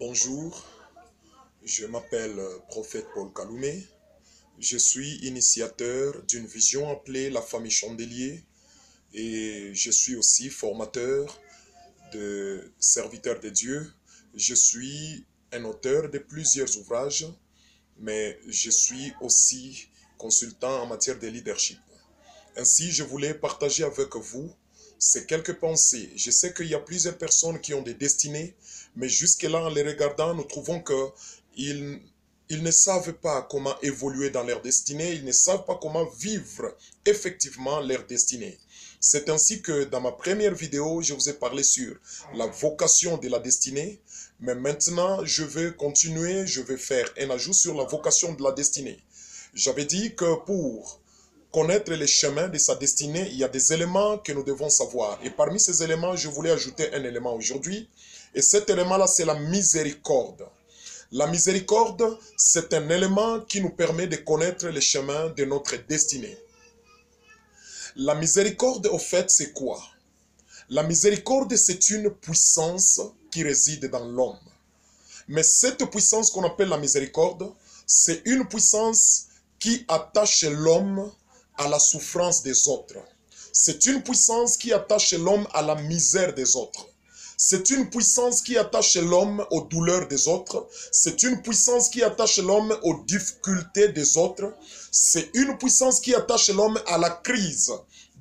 Bonjour, je m'appelle Prophète Paul Kaloumé. Je suis initiateur d'une vision appelée la famille Chandelier et je suis aussi formateur de serviteurs de Dieu. Je suis un auteur de plusieurs ouvrages, mais je suis aussi consultant en matière de leadership. Ainsi, je voulais partager avec vous ces quelques pensées. Je sais qu'il y a plusieurs personnes qui ont des destinées, mais jusque-là, en les regardant, nous trouvons qu'ils ne savent pas comment évoluer dans leur destinée, ils ne savent pas comment vivre effectivement leur destinée. C'est ainsi que dans ma première vidéo, je vous ai parlé sur la vocation de la destinée, mais maintenant, je vais continuer, je vais faire un ajout sur la vocation de la destinée. J'avais dit que pour connaître les chemins de sa destinée, il y a des éléments que nous devons savoir. Et parmi ces éléments, je voulais ajouter un élément aujourd'hui. Et cet élément-là, c'est la miséricorde. La miséricorde, c'est un élément qui nous permet de connaître les chemins de notre destinée. La miséricorde, au fait, c'est quoi? La miséricorde, c'est une puissance qui réside dans l'homme. Mais cette puissance qu'on appelle la miséricorde, c'est une puissance qui attache l'homme à la souffrance des autres. C'est une puissance qui attache l'homme à la misère des autres. C'est une puissance qui attache l'homme aux douleurs des autres. C'est une puissance qui attache l'homme aux difficultés des autres. C'est une puissance qui attache l'homme à la crise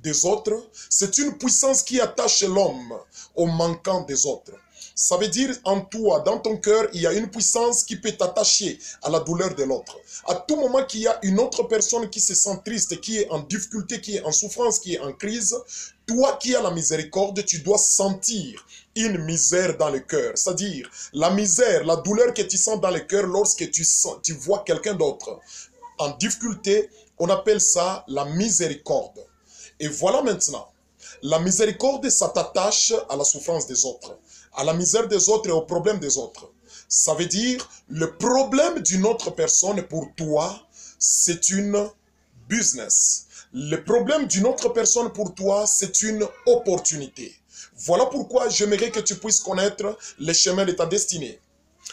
des autres. C'est une puissance qui attache l'homme au manquant des autres. Ça veut dire en toi, dans ton cœur, il y a une puissance qui peut t'attacher à la douleur de l'autre. À tout moment qu'il y a une autre personne qui se sent triste, qui est en difficulté, qui est en souffrance, qui est en crise, toi qui as la miséricorde, tu dois sentir une misère dans le cœur. C'est-à-dire la misère, la douleur que tu sens dans le cœur lorsque tu vois quelqu'un d'autre en difficulté, on appelle ça la miséricorde. Et voilà maintenant, la miséricorde, ça t'attache à la souffrance des autres, à la misère des autres et aux problèmes des autres. Ça veut dire, le problème d'une autre personne pour toi, c'est une business. Le problème d'une autre personne pour toi, c'est une opportunité. Voilà pourquoi j'aimerais que tu puisses connaître les chemins de ta destinée.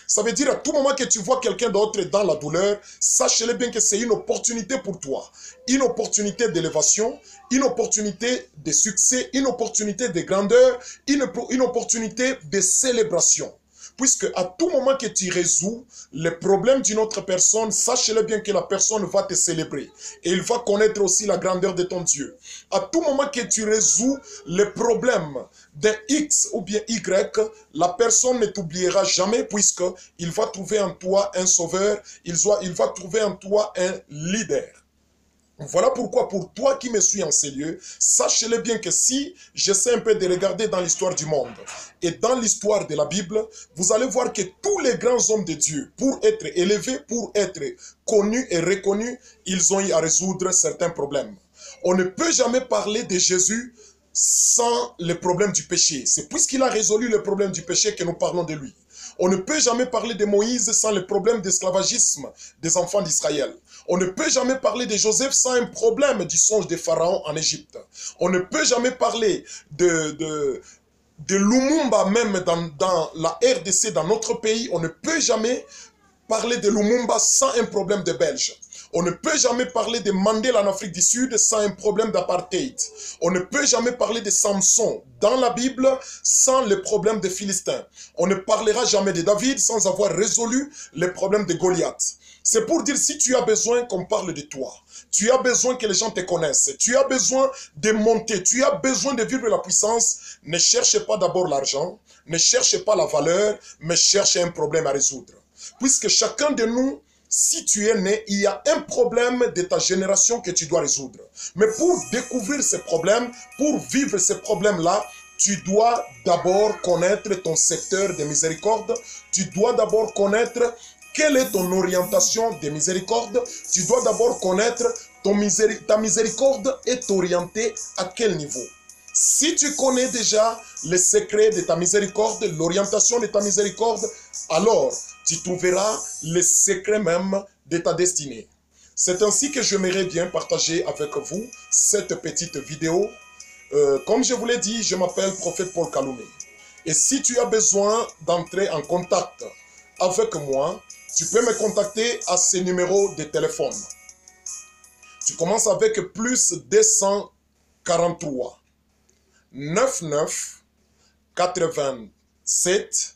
Ça veut dire à tout moment que tu vois quelqu'un d'autre dans la douleur, sache-le bien que c'est une opportunité pour toi. Une opportunité d'élévation, une opportunité de succès, une opportunité de grandeur, une opportunité de célébration. Puisque à tout moment que tu résous les problèmes d'une autre personne, sache-le bien que la personne va te célébrer. Et il va connaître aussi la grandeur de ton Dieu. À tout moment que tu résous les problèmes d'un X ou bien Y, la personne ne t'oubliera jamais puisqu'il va trouver en toi un sauveur, il va trouver en toi un leader. Voilà pourquoi pour toi qui me suis en ces lieux, sachez-le bien que si j'essaie un peu de regarder dans l'histoire du monde et dans l'histoire de la Bible, vous allez voir que tous les grands hommes de Dieu, pour être élevés, pour être connus et reconnus, ils ont eu à résoudre certains problèmes. On ne peut jamais parler de Jésus sans le problème du péché. C'est puisqu'il a résolu le problème du péché que nous parlons de lui. On ne peut jamais parler de Moïse sans le problème d'esclavagisme des enfants d'Israël. On ne peut jamais parler de Joseph sans un problème du songe de Pharaon en Égypte. On ne peut jamais parler de Lumumba même dans la RDC, dans notre pays. On ne peut jamais parler de Lumumba sans un problème de Belges. On ne peut jamais parler de Mandela en Afrique du Sud sans un problème d'apartheid. On ne peut jamais parler de Samson dans la Bible sans le problème des Philistins. On ne parlera jamais de David sans avoir résolu les problèmes de Goliath. C'est pour dire, si tu as besoin qu'on parle de toi, tu as besoin que les gens te connaissent, tu as besoin de monter, tu as besoin de vivre la puissance, ne cherche pas d'abord l'argent, ne cherche pas la valeur, mais cherche un problème à résoudre. Puisque chacun de nous, si tu es né, il y a un problème de ta génération que tu dois résoudre. Mais pour découvrir ces problèmes, pour vivre ces problèmes-là, tu dois d'abord connaître ton secteur de miséricorde. Tu dois d'abord connaître quelle est ton orientation de miséricorde. Tu dois d'abord connaître ta miséricorde est orientée à quel niveau. Si tu connais déjà les secrets de ta miséricorde, l'orientation de ta miséricorde, alors tu trouveras les secrets même de ta destinée. C'est ainsi que j'aimerais bien partager avec vous cette petite vidéo. Comme je vous l'ai dit, je m'appelle Prophète Paul Kaloumé. Et si tu as besoin d'entrer en contact avec moi, tu peux me contacter à ces numéros de téléphone. Tu commences avec plus 243 99 87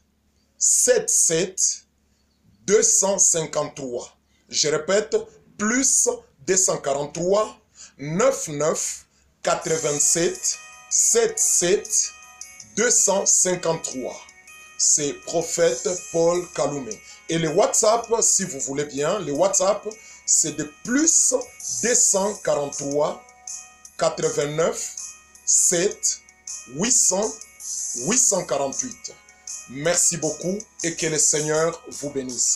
77 253. Je répète, plus 243 99 87 77 253. C'est Prophète Paul Kaloumé. Et le WhatsApp, si vous voulez bien, le WhatsApp, c'est de plus 243 89 7 800 848. Merci beaucoup et que le Seigneur vous bénisse.